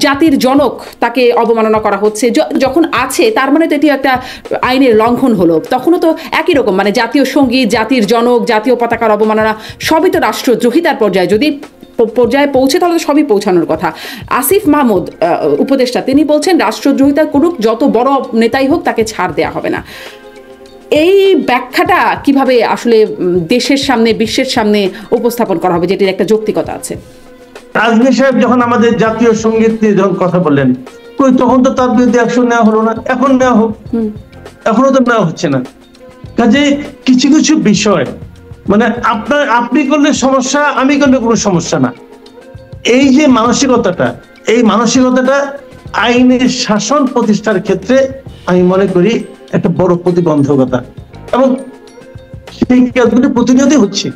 জাতির জনক তাকে অবমাননা করা হচ্ছে, যখন আছে তার মানে তো এটি একটা আইনের লঙ্ঘন হলো। তখনও তো একই রকম, মানে জাতীয় সঙ্গীত, জাতির জনক, জাতীয় পতাকার অবমাননা সবই তো রাষ্ট্রদ্রোহিতার পর্যায়ে যদি পর্যায়ে পৌঁছে তাহলে তো সবই পৌঁছানোর কথা। আসিফ মাহমুদ উপদেষ্টা তিনি বলছেন রাষ্ট্রদ্রোহিতা করুক, যত বড় নেতাই হোক তাকে ছাড় দেয়া হবে না। এই ব্যাখ্যাটা কিভাবে আসলে দেশের সামনে, বিশ্বের সামনে উপস্থাপন করা হবে, যেটির একটা যৌক্তিকতা আছে? আজমি সাহেব যখন আমাদের জাতীয় সঙ্গীত নিয়ে যখন কথা বললেন, তখন তো তার বিরুদ্ধে অ্যাকশন নেওয়া হলো না। এখন নেওয়া হোক, এখনো তো নেওয়া হচ্ছে না। কাজে কিছু কিছু বিষয় মানে আপনি করলে সমস্যা, আমি করলে কোনো সমস্যা না, এই যে মানসিকতাটা, এই মানসিকতাটা আইনের শাসন প্রতিষ্ঠার ক্ষেত্রে আমি মনে করি একটা বড় প্রতিবন্ধকতা। এবং সেই কাজগুলি প্রতিনিয়তই হচ্ছে,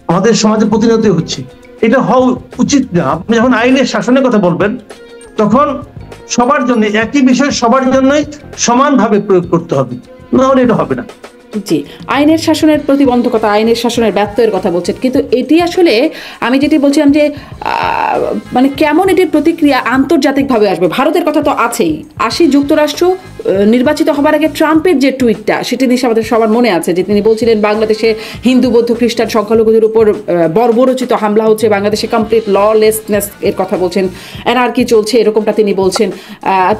আমাদের সমাজে প্রতিনিয়তই হচ্ছে। এটা হওয়া উচিত না। আপনি যখন আইনের শাসনের কথা বলবেন তখন সবার জন্য একই বিষয় সবার জন্যই সমানভাবে প্রয়োগ করতে হবে, নাহলে এটা হবে না। জি, আইনের শাসনের প্রতিবন্ধকতা, আইনের শাসনের ব্যত্যয়ের কথা বলছেন, কিন্তু এটি আসলে আমি যেটি বলছিলাম যে মানে কেমন এটির প্রতিক্রিয়া আন্তর্জাতিকভাবে আসবে। ভারতের কথা তো আছেই, যুক্তরাষ্ট্র নির্বাচিত হবার আগে ট্রাম্পের যে টুইটটা, সেটি নিয়ে আমাদের সবার মনে আছে, যে তিনি বলছিলেন বাংলাদেশে হিন্দু, বৌদ্ধ, খ্রিস্টান সংখ্যালঘুদের উপর বর্বরোচিত হামলা হচ্ছে, বাংলাদেশে কমপ্লিট ললেসনেস এর কথা বলছেন, এনআরকি চলছে, এরকমটা তিনি বলছেন।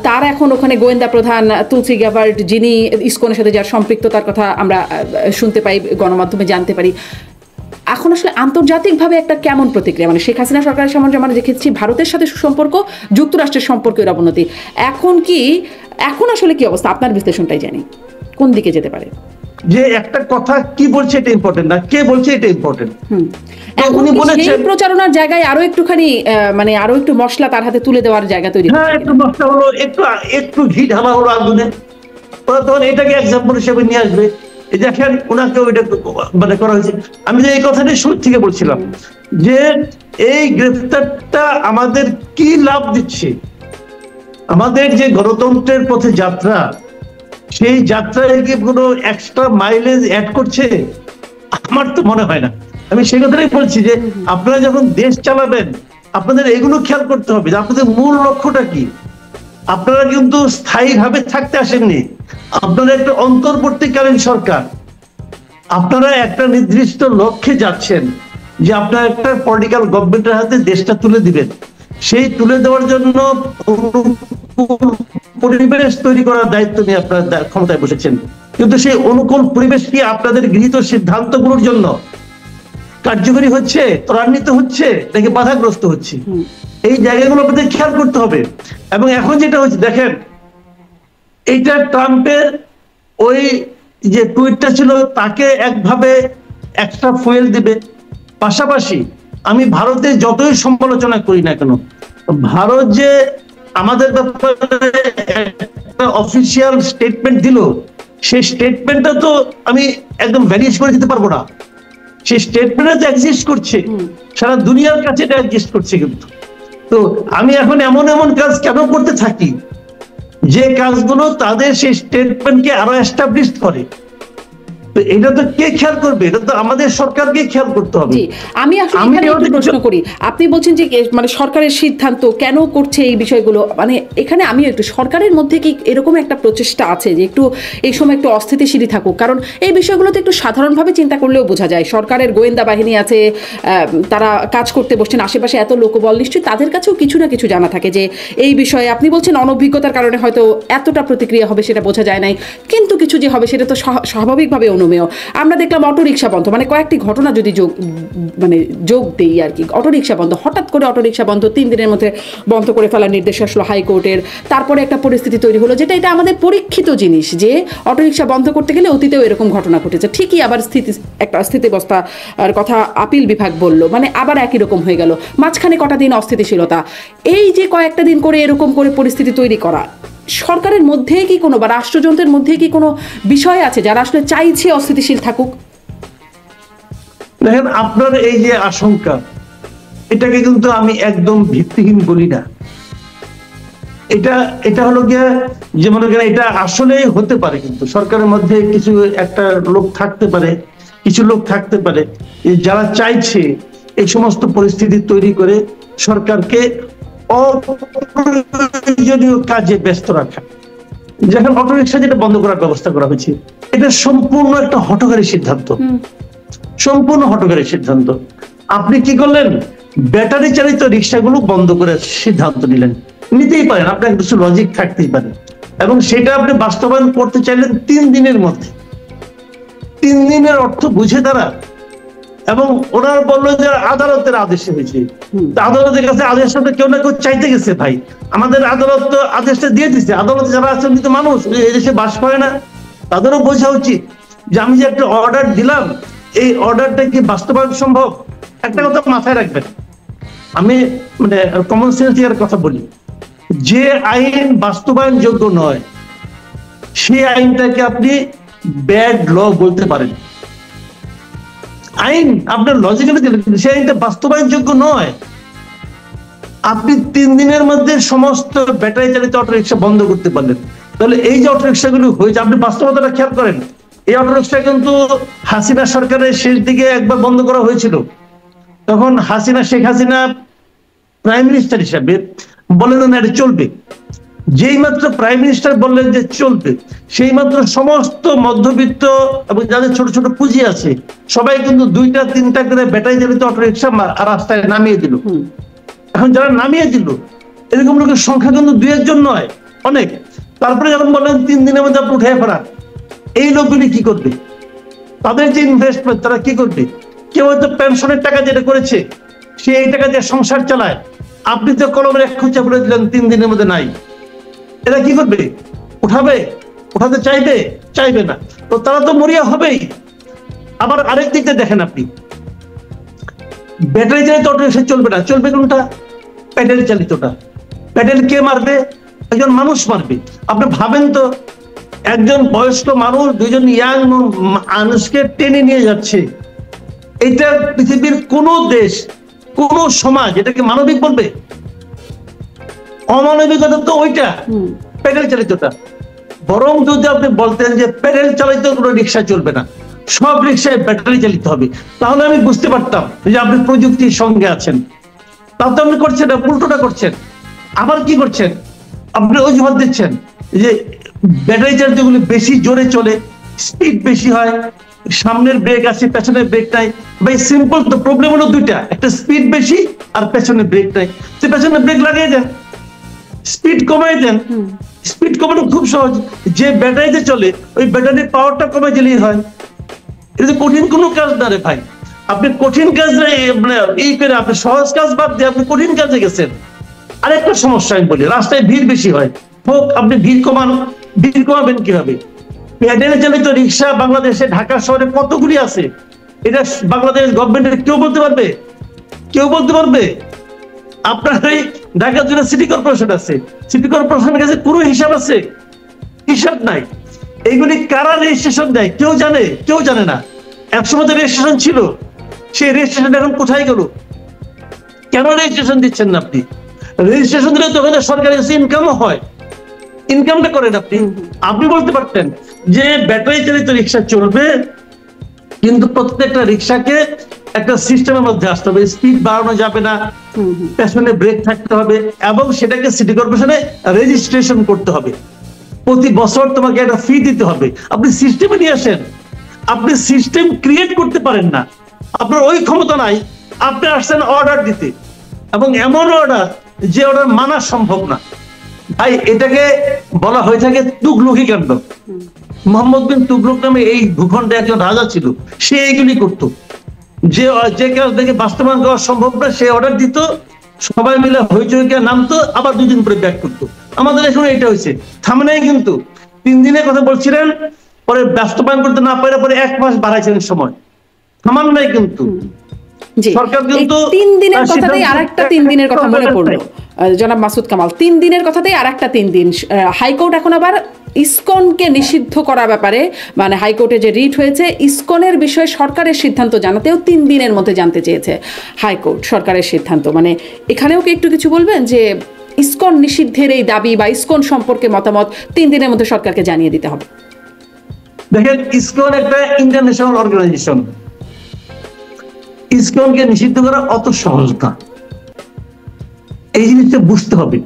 তার এখন ওখানে গোয়েন্দা প্রধান তুলসী গ্যাবার্ড, যিনি ইসকনের সাথে যার সম্পৃক্ততার কথা আমরা শুনতে পাই, গণমাধ্যমে জানতে পারি। এখন আসলে আন্তর্জাতিকভাবে একটা কেমন প্রতিক্রিয়া, মানে শেখ হাসিনা সরকারের সামনে আমরা দেখেছি ভারতের সাথে সুসম্পর্ক, যুক্তরাষ্ট্রের সম্পর্কের অবনতি। এখন আসলে কি অবস্থা, আপনার বিশ্লেষণটাই জানি কোন দিকে যেতে পারে? যে একটা কথা কি বলছে এটা ইম্পর্টেন্ট না, কে বলছে এটা ইম্পর্টেন্ট। উনি বলেছেন প্রচারণার জায়গায় আরো একটুখানি মানে আরো একটু মশলা তার হাতে তুলে দেওয়ার জায়গা তৈরি, হ্যাঁ একটু মশলা হলো, একটু ঘি ঢালা হলো আগুনে, তখন এটাকে এক্সাম্পল হিসেবে নিয়ে আসবে। দেখেন ওনাকে ওইটা মানে করা হয়েছে। আমি যে এই কথাটা শুরু থেকে বলছিলাম যে এই গ্রেফতারটা আমাদের কি লাভ দিচ্ছে, আমাদের যে গণতন্ত্রের পথে যাত্রা, সেই যাত্রায় কি কোনো এক্সট্রা মাইলেজ অ্যাড করছে? আমার তো মনে হয় না। আমি সেই কথাটাই বলছি যে আপনারা যখন দেশ চালাবেন আপনাদের এগুলো খেয়াল করতে হবে যে আপনাদের মূল লক্ষ্যটা কি। আপনারা কিন্তু স্থায়ীভাবে থাকতে আসেননি, আপনারা একটা অন্তর্বর্তীকালীন সরকার, আপনারা একটা নির্দিষ্ট লক্ষ্যে যাচ্ছেন যে আপনারা একটা পলিটিক্যাল গভর্নমেন্টের হাতে দেশটা তুলে দিবেন। সেই তুলে দেওয়ার জন্য পরিবেশ তৈরি করার দায়িত্ব নিয়ে আপনারা ক্ষমতায় বসেছেন, কিন্তু সেই অনুকূল পরিবেশ কি আপনাদের গৃহীত সিদ্ধান্তগুলোর জন্য কার্যকরী হচ্ছে, ত্বরান্বিত হচ্ছে নাকি বাধাগ্রস্ত হচ্ছে? এই জায়গাগুলো আপনাদের খেয়াল করতে হবে। এবং এখন যেটা হচ্ছে দেখেন, এইটা ট্রাম্পের ওই যে টুইটটা ছিল তাকে একভাবে এক্সট্রা ফুয়েল দিবে। পাশাপাশি আমি ভারতের যতই সমালোচনা করি না কেন, ভারত যে আমাদের ব্যাপারে একটা অফিসিয়াল স্টেটমেন্ট দিল, সেই স্টেটমেন্টটা তো আমি একদম ভ্যানিশ করে দিতে পারবো না। সেই স্টেটমেন্টটা তো এক্সিস্ট করছে, সারা দুনিয়ার কাছে এটা এক্সিস্ট করছে। কিন্তু তো আমি এখন এমন এমন কাজ কেন করতে থাকি যে কাজগুলো তাদের সেই স্টেটমেন্টকে আরো এস্টাবলিশ করে? তো এটা তো কে খেয়াল করবে? এটা তো আমাদের সরকারকে খেয়াল করতে হবে। আমি আসলে একটু প্রশ্ন করি, আপনি বলছেন যে মানে সরকারের সিদ্ধান্ত কেন করছে এই বিষয়গুলো, মানে এখানে আমি একটু সরকারের মধ্যে কি এরকম একটা প্রচেষ্টা আছে যে একটু এই সময় একটু অস্থিতিশীলই থাকুক? কারণ এই বিষয়গুলো তো একটু সাধারণভাবে চিন্তা করলেও বোঝা যায়, সরকারের গোয়েন্দা বাহিনী আছে, তারা কাজ করতে বসছেন, আশেপাশে এত লোকবল, নিশ্চয়ই তাদের কাছেও কিছু না কিছু জানা থাকে যে এই বিষয়ে। আপনি বলছেন অনভিজ্ঞতার কারণে হয়তো এতটা প্রতিক্রিয়া হবে সেটা বোঝা যায় নাই, কিন্তু কিছু যে হবে সেটা তো স্বাভাবিকভাবে অনুমেয়। আমরা দেখলাম অটোরিকশা বন্ধ, মানে কয়েকটি ঘটনা যদি যোগ দেই আর কি। অটোরিকশা বন্ধ, হঠাৎ করে অটোরিকশা বন্ধ, 3 দিনের মধ্যে বন্ধ করে ফেলার নির্দেশ আসলো হাইকোর্টের। তারপরে একটা পরিস্থিতি তৈরি হলো যেটা এটা আমাদের পরীক্ষিত জিনিস, যে অটোরিকশা বন্ধ করতে গেলে অতীতেও এরকম ঘটনা ঘটেছে। ঠিকই আবার একটা স্থিতিবস্থার কথা আপিল বিভাগ বলল, মানে আবার একই রকম হয়ে গেল, মাঝখানে কটা দিন অস্থিতিশীলতা। এই যে কয়েকটা দিন করে এরকম করে পরিস্থিতি তৈরি করা, সরকারের মধ্যে কি কোনো বা রাষ্ট্রযন্ত্রের মধ্যে কি কোনো বিষয় আছে যারা আসলে চাইছে অস্থিতিশীল থাকুক? দেখেন আপনার এই যে আশঙ্কা, এটাকে কিন্তু আমি একদম ভিত্তিহীন বলি না। এটা হলো গিয়ে যে মনে করেন এটা আসলেই হতে পারে, কিন্তু সরকারের মধ্যে কিছু একটা লোক থাকতে পারে, কিছু লোক থাকতে পারে যারা চাইছে এই সমস্ত পরিস্থিতি তৈরি করে সরকারকে অপ্রয়োজনীয় কাজে ব্যস্ত রাখা। যেখানে অটোরিকশা যেটা বন্ধ করার ব্যবস্থা করা হয়েছে, এটা সম্পূর্ণ একটা হঠকারী সিদ্ধান্ত, সম্পূর্ণ হঠকারী সিদ্ধান্ত। আপনি কি করলেন? ব্যাটারি চালিত রিক্সাগুলো বন্ধ করে সিদ্ধান্ত নিলেন। নিতেই পারেন, আপনার কিছু লজিক থাকতেই পারে, এবং সেটা আপনি বাস্তবায়ন করতে চাইলেন 3 দিনের মধ্যে। 3 দিনের অর্থ বুঝে তারা, এবং ওনার বললো যে আদালতের আদেশে হয়েছে। আদালতের কাছে আদেশটা কেউ না কেউ চাইতে গেছে। ভাই, আমাদের আদালত তো আদেশটা দিয়ে দিচ্ছে। আদালতে যারা আছেন কিন্তু মানুষ, এই দেশে বাস করে না, তাদেরও বোঝা উচিত যে আমি যে একটা অর্ডার দিলাম, এই অর্ডারটা কি বাস্তবায়ন সম্ভব। একটা কথা মাথায় রাখবেন, আমি মানে কমন সেন্স এর কথা বলি, যে আইন বাস্তবায়ন যোগ্য নয় সেই আইনটাকে আপনি ব্যাড ল বলতে পারেন। আইন আপনার লজিক্যালি সেই আইনটা বাস্তবায়ন যোগ্য নয়। আপনি 3 দিনের মধ্যে সমস্ত ব্যাটারি চালিত অটোরিকশা বন্ধ করতে পারলেন, তাহলে এই যে অটোরিকশা গুলো হয়েছে, আপনি বাস্তবতাটা খেয়াল করেন। এই অটোরিকশা কিন্তু হাসিনা সরকারের শেষ দিকে একবার বন্ধ করা হয়েছিল। তখন শেখ হাসিনা প্রাইম মিনিস্টার হিসাবে বললেন না এটা চলবে। যেই মাত্র প্রাইম মিনিস্টার বললেন যে চলবে, সেই মাত্র সমস্ত মধ্যবিত্ত এবং যাদের ছোট ছোট পুঁজি আছে সবাই কিন্তু 2টা 3টা করে ব্যাটারি চালিত অটোরিকশা রাস্তায় নামিয়ে দিল। এখন যারা নামিয়ে দিল, এরকম লোকের সংখ্যা কিন্তু 2-1 নয়, অনেক। তারপরে যখন বললেন 3 দিনের মধ্যে আপনি উঠে ফেরান, এই লোকগুলি কি করবে? তাদের যে ইনভেস্টমেন্ট, তারা কি করবে? কেউ হয়তো পেনশনের টাকা যেটা করেছে সে এই টাকা দিয়ে সংসার চালায়, আপনি তো কলমের 1 খুঁচা বলে দিলেন 3 দিনের মধ্যে নাই। এরা কি করবে? উঠাবে? উঠাতে চাইবে? চাইবে না। তো তারা তো মরিয়া হবেই। আবার আরেক দিকটা দেখেন, আপনি ব্যাটারি চালিত অটোরিকশা চলবে না, চলবে কোনটা? ব্যাটারি চালিতটা। ব্যাটারি কে মারবে? একজন মানুষ মারবে। আপনি ভাবেন তো, একজন বয়স্ক মানুষ 2জন ইয়াং মানুষকে টেনে নিয়ে যাচ্ছে, এটা পৃথিবীর কোন দেশ, কোন সমাজ এটাকে মানবিক বলবে? অমানবিকতা তো ওইটা, প্যাডেল চালিতটা। বরং যদি আপনি বলতেন যে প্যাডেল চালিত কোনো রিক্সা চলবে না, সব রিক্সায় ব্যাটারি চালিত হবে, তাহলে আমি বুঝতে পারতাম যে আপনি প্রযুক্তির সঙ্গে আছেন। তা তো আপনি করছেন না, উল্টোটা করছেন। আবার কি করছেন? আপনি অজুহাত দিচ্ছেন যে ব্যাটারি চালিত গুলি বেশি জোরে চলে, স্পিড বেশি হয়, সামনের ব্রেক আছে পেছনের ব্রেক নাই। ভাই সিম্পল তো, প্রবলেম হলো 2টা, একটা স্পিড বেশি আর পেছনের ব্রেক নাই। তো পেছনের ব্রেক লাগিয়ে দেন, স্পিড কমাই দেন। স্পিড কমানো খুব সহজ, যে ব্যাটারিতে চলে ওই ব্যাটারির পাওয়ারটা কমে দিলেই হয়। এটা কঠিন কোনো কাজ না রে ভাই। আপনি কঠিন কাজ মানে এই করে আপনি সহজ কাজ বাদ দিয়ে আপনি কঠিন কাজে গেছেন। আরেকটা সমস্যা আমি বলি, রাস্তায় ভিড় বেশি হয়, হোক, আপনি ভিড় কমাবেন কিভাবে? প্যাডেল চালিত রিক্সা বাংলাদেশে ঢাকা শহরে কতগুলি আছে, এটা বাংলাদেশ গভর্নমেন্টের কেউ বলতে পারবে? কেউ বলতে পারবে? আপনার এই ঢাকার জন্য সিটি কর্পোরেশন আছে, সিটি কর্পোরেশনের কাছে কোনো হিসাব আছে? হিসাব নাই। এইগুলি কারা রেজিস্ট্রেশন দেয় কেউ জানে? কেউ জানে না। একসময় তো রেজিস্ট্রেশন ছিল, সেই রেজিস্ট্রেশন এখন কোথায় গেল? কেন রেজিস্ট্রেশন দিচ্ছেন না আপনি? রেজিস্ট্রেশন দিলে তো ওখানে সরকারের কাছে ইনকামও হয়, ইনকামটা করেন আপনি। আপনি বলতে পারতেন যে ব্যাটারি চালিত রিক্সা চলবে, কিন্তু প্রত্যেকটা রিক্সাকে একটা সিস্টেমের মধ্যে আসতে হবে, স্পিড বাড়ানো যাবে না, পেছনে ব্রেক থাকতে হবে, এবং সেটাকে সিটি কর্পোরেশনে রেজিস্ট্রেশন করতে হবে। প্রতি বছর তোমাকে একটা ফি দিতে হবে। আপনি সিস্টেমে নিয়ে আসেন। আপনি সিস্টেম ক্রিয়েট করতে পারেন না, আপনার ওই ক্ষমতা নাই। আপনি আসছেন অর্ডার দিতে, এবং এমন অর্ডার যে অর্ডার মানা সম্ভব না। ভাই, এটাকে বলা হয়ে থাকে তুগলকি কাণ্ড। মোহাম্মদ বিন তুগলক নামে এই ভূখণ্ডে একজন রাজা ছিল, সে এইগুলি করতো। যে কাজ দেখে বাস্তবায়ন করা সম্ভব না সে অর্ডার দিত, সবাই মিলে হইচইকে নামতো, আবার 2 দিন পরে ব্যাক করতো। আমাদের এখানে এটা হয়েছে, থামে নাই কিন্তু। 3 দিনের কথা বলছিলেন, পরে বাস্তবায়ন করতে না পারে পরে 1 মাস বাড়াইছিলেন সময়, থামান নাই কিন্তু। সরকার কিন্তু 3 দিনের কথাতেই আরেকটা 3 দিনের কথা মনে পড়লো জনাব মাসুদ কামাল। 3 দিনের কথাতেই আরেকটা 3 দিন। হাইকোর্ট এখন আবার ইসকনকে নিষিদ্ধ করার ব্যাপারে, মানে হাইকোর্টে যে রিট হয়েছে, ইসকনের বিষয়ে সরকারের সিদ্ধান্ত জানাতেও 3 দিনের মধ্যে জানতে চেয়েছে হাইকোর্ট সরকারের সিদ্ধান্ত। মানে এখানেও কি একটু কিছু বলবেন যে ইসকন নিষিদ্ধের এই দাবি বা ইসকন সম্পর্কে মতামত 3 দিনের মধ্যে সরকারকে জানিয়ে দিতে হবে? দেখেন, ইসকন একটা ইন্টারন্যাশনাল অর্গানাইজেশন, ইসকনকে নিষিদ্ধ করা অত সহজ না। এই জিনিসটা বুঝতে হবে।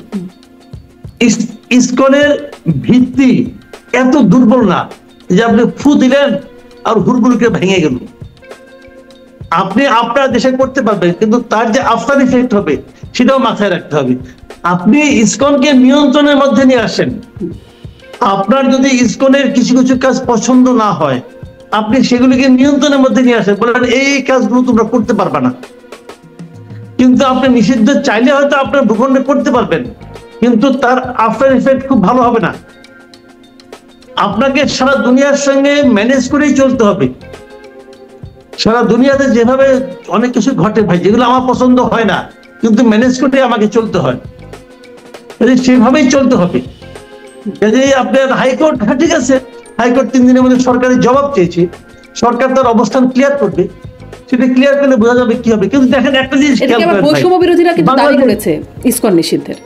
ইসকনের ভিত্তি এত দুর্বল না যে আপনি ফু দিলেন আর হুড়গুড়কে ভেঙে গেল। আপনি আপনার দেশে করতে পারবেন, কিন্তু তার যে আফটার ইফেক্ট হবে সেটাও মাথায় রাখতে হবে। আপনি ইসকনকে নিয়ন্ত্রণের মধ্যে নিয়ে আসেন। আপনার যদি ইসকনের কিছু কিছু কাজ পছন্দ না হয়, আপনি সেগুলিকে নিয়ন্ত্রণের মধ্যে নিয়ে আসেন, বলেন এই কাজগুলো তোমরা করতে পারবে না। কিন্তু আপনি নিষিদ্ধ চাইলে হয়তো আপনার ভূখণ্ডে করতে পারবেন, কিন্তু তার আফটার ইফেক্ট খুব ভালো হবে না। আপনাকে সারা দুনিয়ার সঙ্গে ম্যানেজ করেই চলতে হবে। সারা দুনিয়াতে যেভাবে অনেক কিছু ঘটে ভাই, যেগুলো আমার পছন্দ হয় না, কিন্তু ম্যানেজ করে আমাকে চলতে হয়, সেভাবেই চলতে হবে। আপনার হাইকোর্ট, হ্যাঁ ঠিক আছে, হাইকোর্ট 3 দিনের মধ্যে সরকারের জবাব চেয়েছে, সরকার তার অবস্থান ক্লিয়ার করবে, সেটা ক্লিয়ার করলে বোঝা যাবে কি হবে। কিন্তু দেখেন একটা জিনিস খেয়াল করেন, বৈষম্য বিরোধীরা কিন্তু দাবি করেছে ইসকন নিষিদ্ধের।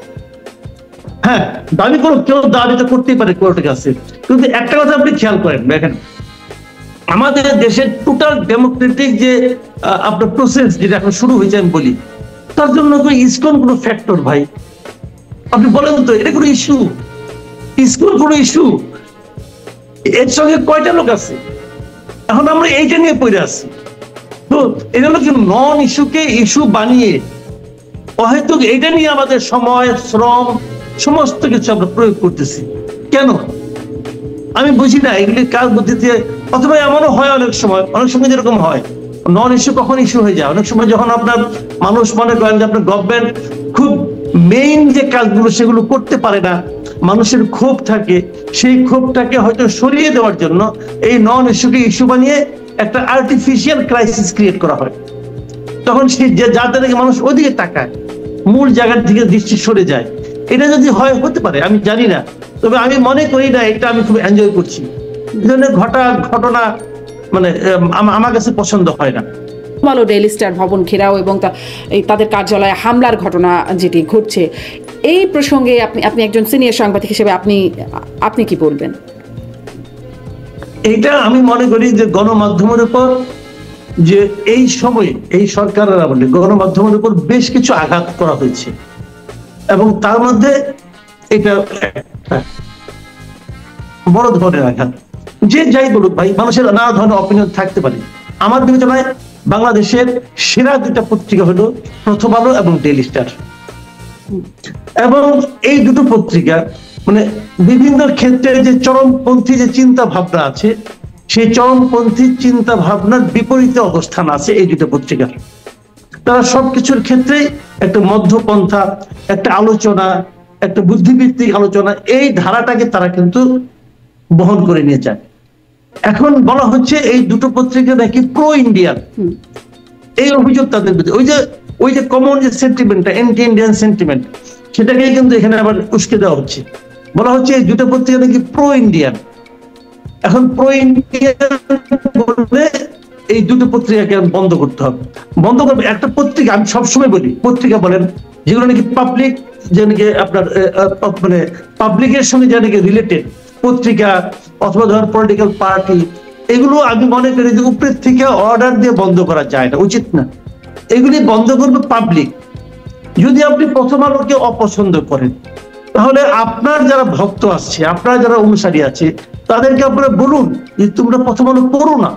হ্যাঁ, দাবি করো, কেউ দাবি তো করতেই পারে কোর্টের কাছে, কিন্তু একটা কথা আপনি খেয়াল করেন, দেখেন আমাদের দেশের টোটাল ডেমোক্রেটিক যে আপনার প্রসেস যেটা এখন শুরু হয়েছে আমি বলি, তার জন্য ইসকন কোনো ফ্যাক্টর ভাই? আপনি বলেন তো, এটা কোনো ইস্যু? ইসকন কোনো ইস্যু? এর সঙ্গে কয়টা লোক আছে? এখন আমরা এইটা নিয়ে পড়ে আছি। তো এটা হলো কি নন ইস্যুকে ইস্যু বানিয়ে অহেতুক এটা নিয়ে আমাদের সময়, শ্রম, সমস্ত কিছু আমরা প্রয়োগ করতেছি কেন? আমি বুঝি না এগুলি কার বুদ্ধিতে। অথবা এমনও হয় অনেক সময় যেরকম হয়, নন ইস্যু কখন ইস্যু হয়ে যায়, অনেক সময় যখন আপনার মানুষ মনে করেন যে আপনার গভর্নমেন্ট খুব মেইন যে কাজগুলো সেগুলো করতে পারে না, মানুষের ক্ষোভ থাকে, সেই ক্ষোভটাকে হয়তো সরিয়ে দেওয়ার জন্য এই নন ইস্যুকে ইস্যু বানিয়ে একটা আর্টিফিশিয়াল ক্রাইসিস ক্রিয়েট করা হয়। তখন সেই যাতে নাকি মানুষ ওদিকে তাকায়, মূল জায়গার থেকে দৃষ্টি সরে যায়। এটা যদি হয়, হতে পারে, আমি জানি না, তবে আমি মনে করি না এটা আমি খুব এনজয় করছি। এই ধরনের ঘটনা মানে আমার কাছে পছন্দ হয় না। ভালো ডেইলি স্টার ভবন ঘেরাও এবং তাদের কার্যালয়ে হামলার ঘটনা যেটি ঘটছে, এই প্রসঙ্গে আপনি একজন সিনিয়র সাংবাদিক হিসেবে আপনি কি বলবেন? এইটা আমি মনে করি যে গণমাধ্যমের উপর যে এই সময়ে এই সরকারের আমলে গণমাধ্যমের উপর বেশ কিছু আঘাত করা হয়েছে, এবং তার মধ্যে এটা বড় ধরনের আঘাত। যে যাই বলুক ভাই, মানুষের নানা ধরনের অপিনিয়ন থাকতে পারে। আমার বিবেচনায় বাংলাদেশের সেরা 2টা পত্রিকা হলো প্রথম আলো এবং ডেইলি স্টার, এবং এই দুটো পত্রিকা মানে বিভিন্ন ক্ষেত্রে যে চরমপন্থী যে চিন্তা ভাবনা আছে, সেই চরমপন্থী চিন্তা ভাবনার বিপরীতে অবস্থান আছে এই দুটো পত্রিকার। তারা সবকিছুর ক্ষেত্রে একটা মধ্যপন্থা, একটা আলোচনা, একটা বুদ্ধিভিত্তিক আলোচনা, এই ধারাটাকে তারা কিন্তু বহন করে নিয়ে যায়। এখন বলা হচ্ছে এই দুটো পত্রিকা নাকি প্রো ইন্ডিয়ান, এই অভিযোগ তাদের বিরুদ্ধে। ওই যে কমন যে সেন্টিমেন্টটা, অ্যান্টি ইন্ডিয়ান সেন্টিমেন্ট, সেটাকে কিন্তু এখানে আবার উস্কে দেওয়া হচ্ছে। বলা হচ্ছে এই দুটো পত্রিকা নাকি প্রো ইন্ডিয়ান। এখন প্রো ইন্ডিয়ান বললে এই দুটো পত্রিকাকে বন্ধ করতে হবে, বন্ধ করবে। একটা পত্রিকা, আমি সবসময় বলি, পত্রিকা বলেন যেগুলো নাকি পাবলিক, যে নাকি আপনার মানে পাবলিকের সঙ্গে যে নাকি রিলেটেড পত্রিকা, অথবা ধর পলিটিক্যাল পার্টি, এগুলো আমি মনে করি যে উপরের থেকে অর্ডার দিয়ে বন্ধ করা যায় না, উচিত না। এগুলি বন্ধ করবে পাবলিক। যদি আপনি প্রথম আলোকে অপছন্দ করেন, তাহলে আপনার যারা ভক্ত আছে, আপনার যারা অনুসারী আছে, তাদেরকে আপনারা বলুন যে তোমরা প্রথম আলো পড়ো না।